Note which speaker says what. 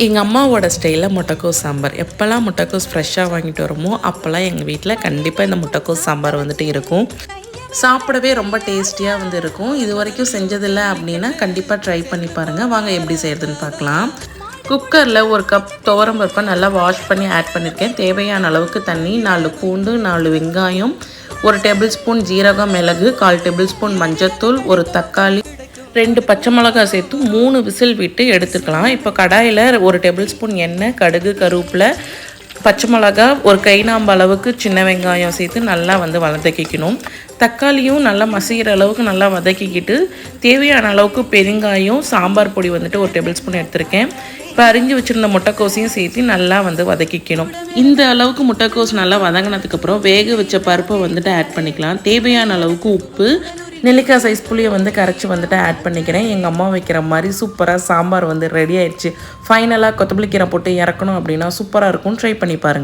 Speaker 1: எங்கள் அம்மாவோட ஸ்டைலில் முட்டைக்கோஸ் சாம்பார். எப்போல்லாம் முட்டைக்கோஸ் ஃப்ரெஷ்ஷாக வாங்கிட்டு வரோமோ அப்போல்லாம் எங்கள் வீட்டில் கண்டிப்பாக இந்த முட்டைக்கோஸ் சாம்பார் வந்துட்டு இருக்கும். சாப்பிடவே ரொம்ப டேஸ்டியாக வந்து இருக்கும். இது வரைக்கும் செஞ்சதில்லை அப்படின்னா கண்டிப்பாக ட்ரை பண்ணி பாருங்கள். வாங்க எப்படி செய்கிறதுன்னு பார்க்கலாம். குக்கரில் 1 கப் துவரம் பருப்பை நல்லா வாஷ் பண்ணி ஆட் பண்ணியிருக்கேன். தேவையான அளவுக்கு தண்ணி, 4 பூண்டு, 4 வெங்காயம், 1 டேபிள் ஸ்பூன் ஜீரகம், மிளகு, 1/4 டேபிள் ஸ்பூன் மஞ்சத்தூள், 1 தக்காளி, 2 பச்சை மிளகாய் சேர்த்து 3 விசில் விட்டு எடுத்துக்கலாம். இப்போ கடாயில் 1 டேபிள் ஸ்பூன் எண்ணெய், கடுகு, கருவேப்பிலை, பச்சை மிளகாய், 1 கைநாம்பு அளவுக்கு சின்ன வெங்காயம் சேர்த்து நல்லா வந்து வதக்கிக்கணும். தக்காளியும் நல்லா மசிகிற அளவுக்கு நல்லா வதக்கிக்கிட்டு தேவையான அளவுக்கு பெருங்காயம், சாம்பார் பொடி வந்துட்டு 1 டேபிள் ஸ்பூன் எடுத்திருக்கேன். இப்போ அரிஞ்சு வச்சுருந்த முட்டைக்கோசையும் சேர்த்து நல்லா வந்து வதக்கிக்கணும். இந்த அளவுக்கு முட்டைக்கோஸ் நல்லா வதங்கினதுக்கப்புறம் வேக வச்ச பருப்பை வந்துட்டு ஆட் பண்ணிக்கலாம். தேவையான அளவுக்கு உப்பு, நெல்லிக்காய் சைஸ் புளியை வந்து கரைச்சி வந்துட்டு ஆட் பண்ணிக்கிறேன். எங்கள் அம்மா வைக்கிற மாதிரி சூப்பராக சாம்பார் வந்து ரெடி ஆயிடுச்சு. ஃபைனலாக கொத்தமல்லி கீரை போட்டு இறக்கணும் அப்படின்னா சூப்பராக இருக்கும். ட்ரை பண்ணி பாருங்கள்.